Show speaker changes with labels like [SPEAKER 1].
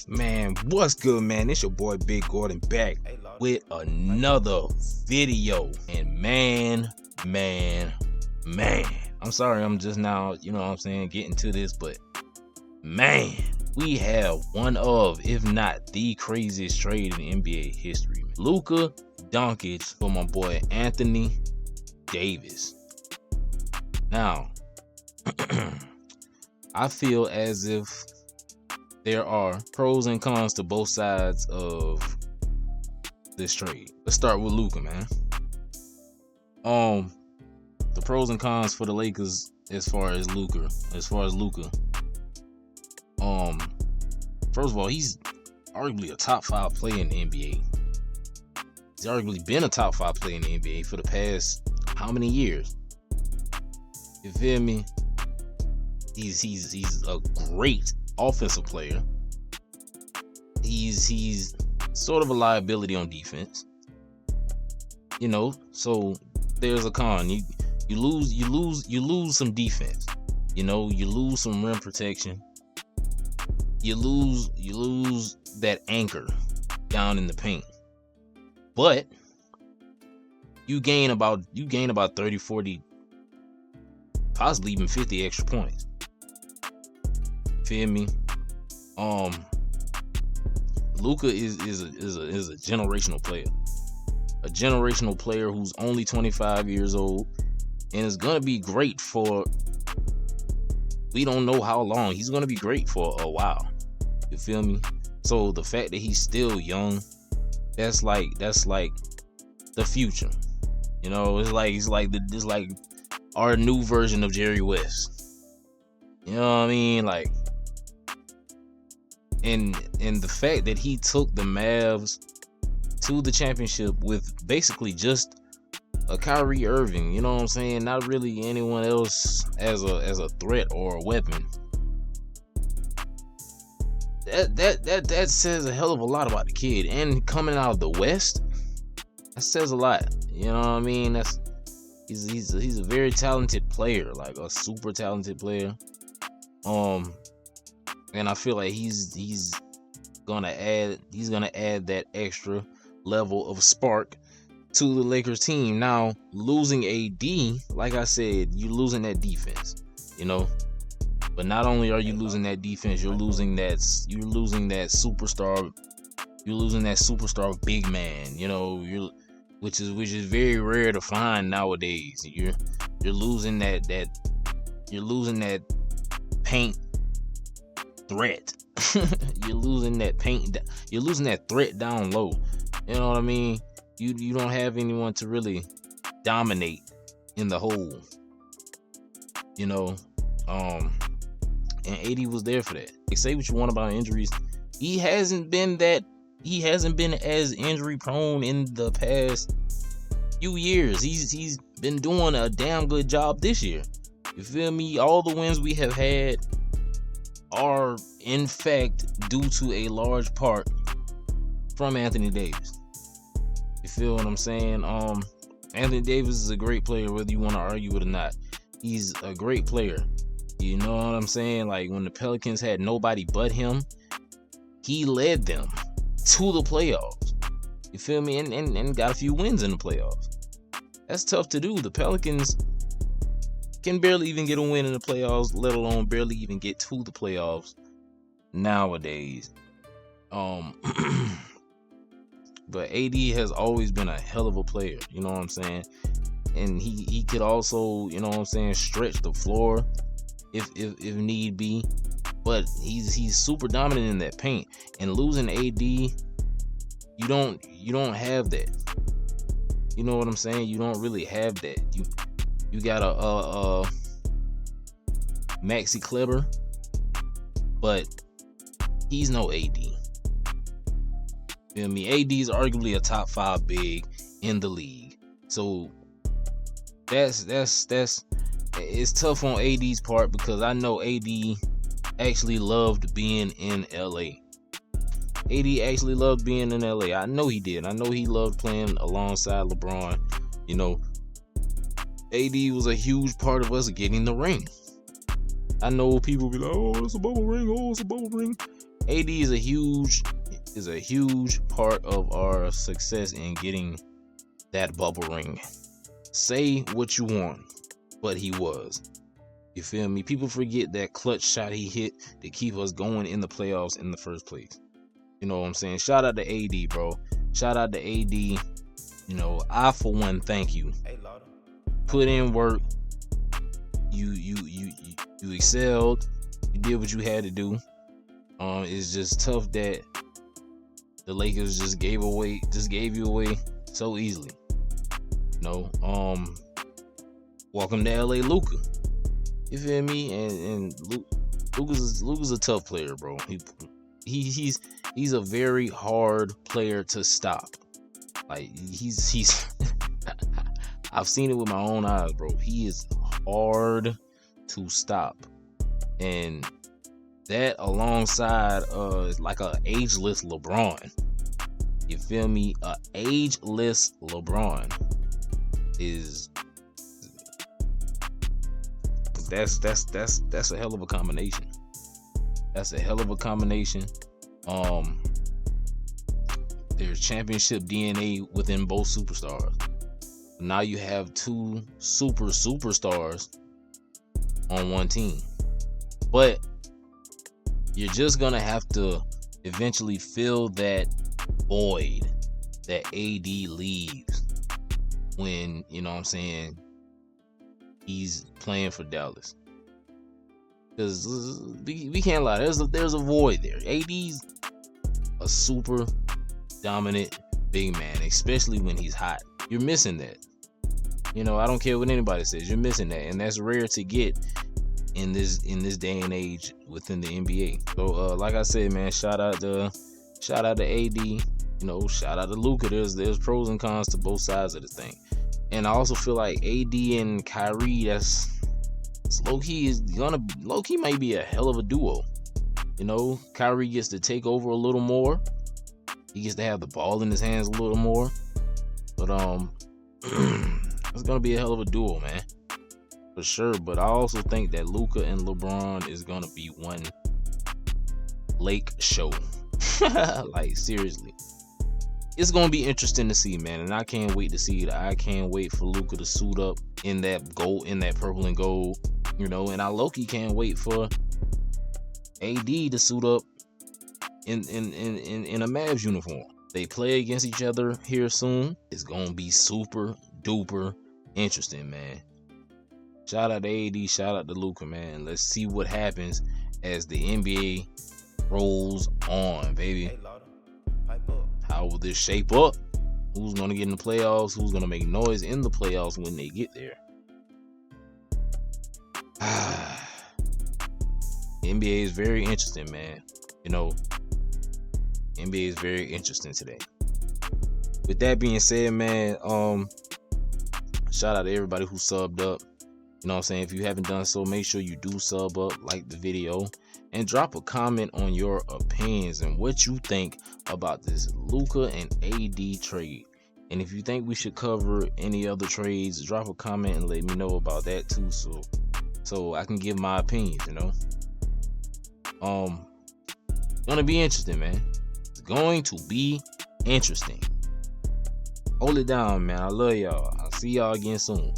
[SPEAKER 1] Man, what's good, man? It's your boy Big Gordon back with another video. And man, I'm sorry I'm just now, getting to this, but man, we have one of, if not the craziest trade in NBA history. Luka Doncic for my boy Anthony Davis. Now, I feel as if there are pros and cons to both sides of this trade. Let's start with Luka, man. The pros and cons for the Lakers as far as Luka. First of all, he's arguably a top 5 player in the NBA. He's arguably been a top 5 player in the NBA for the past how many years? You feel me? He's a great offensive player. He's sort of a liability on defense. So there's a con. You lose some defense. You lose some rim protection. You lose that anchor down in the paint. But you gain about 30, 40, possibly even 50 extra points. Feel me? Luka is a generational player. A generational player who's only 25 years old and is gonna be great for, we don't know how long. He's gonna be great for a while. You feel me? So the fact that he's still young, that's like the future. It's like our new version of Jerry West. You know what I mean? Like, and the fact that he took the Mavs to the championship with basically just a Kyrie Irving, you know what I'm saying? Not really anyone else as a threat or a weapon. That says a hell of a lot about the kid. And coming out of the West, that says a lot. You know what I mean? He's a very talented player, like a super talented player. And I feel like he's gonna add that extra level of spark to the Lakers team. Now, losing AD, like I said, you're losing that defense, But not only are you losing that defense, you're losing that superstar big man, which is very rare to find nowadays. You're losing that paint threat. You're losing that threat down low. You know what I mean? You don't have anyone to really dominate in the hole. And AD was there for that. Say what you want about injuries, he hasn't been as injury prone in the past few years. He's been doing a damn good job this year. You feel me? All the wins we have had are in fact due to a large part from Anthony Davis. You feel what I'm saying? Anthony Davis is a great player, whether you want to argue it or not. He's a great player. You know what I'm saying? Like, when the Pelicans had nobody but him, he led them to the playoffs. You feel me? And got a few wins in the playoffs. That's tough to do. The Pelicans can barely even get a win in the playoffs, let alone barely even get to the playoffs nowadays. But AD has always been a hell of a player, you know what I'm saying? And he could also, stretch the floor if need be. But he's super dominant in that paint. And losing AD, you don't have that. You know what I'm saying? You don't really have that. You got a Maxi Kleber, but he's no AD. Feel me? AD is arguably a top 5 big in the league. So that's it's tough on AD's part, because I know AD actually loved being in LA. AD actually loved being in LA. I know he did. I know he loved playing alongside LeBron. AD was a huge part of us getting the ring. I know people be like, oh, it's a bubble ring. AD is a huge part of our success in getting that bubble ring. Say what you want, but he was. You feel me? People forget that clutch shot he hit to keep us going in the playoffs in the first place. You know what I'm saying? Shout out to AD, bro. Shout out to AD. You know, I for one thank you. Put in work. You excelled. You did what you had to do. It's just tough that the Lakers just gave you away so easily. You know, welcome to LA, Luka. You feel me? And Luka's a tough player, bro. He's a very hard player to stop. Like he's I've seen it with my own eyes, bro. He is hard to stop. And that alongside like a ageless LeBron. You feel me? A ageless LeBron is that's a hell of a combination. That's a hell of a combination. There's championship DNA within both superstars. Now you have two superstars on one team. But you're just gonna have to eventually fill that void that AD leaves when, you know what I'm saying, he's playing for Dallas. Because we can't lie, there's a void there. AD's a super dominant big man, especially when he's hot. You're missing that. You know, I don't care what anybody says, you're missing that, and that's rare to get in this day and age within the NBA. So like I said, man, shout out to AD, you know, shout out to Luka. There's pros and cons to both sides of the thing. And I also feel like AD and Kyrie, that's low-key might be a hell of a duo. You know, Kyrie gets to take over a little more. He gets to have the ball in his hands a little more. But it's gonna be a hell of a duo, man, for sure. But I also think that Luka and LeBron is gonna be one Lake show. Like, seriously, it's gonna be interesting to see, man, and I can't wait to see it. I can't wait for Luka to suit up in that purple and gold, you know, and I low-key can't wait for AD to suit up in a Mavs uniform. They play against each other here soon. It's gonna be super duper interesting, man. Shout out to AD, shout out to Luka, man. Let's see what happens as the NBA rolls on, baby. How will this shape up? Who's gonna get in the playoffs? Who's gonna make noise in the playoffs when they get there? The NBA is very interesting, man. You know, NBA is very interesting today. With that being said, man, shout out to everybody who subbed up. You know what I'm saying? If you haven't done so, make sure you do sub up, like the video, and drop a comment on your opinions and what you think about this Luka and AD trade. And if you think we should cover any other trades, drop a comment and let me know about that too, so I can give my opinions, you know. Gonna be interesting, man. It's going to be interesting. Hold it down, man. I love y'all. I'll see y'all again soon.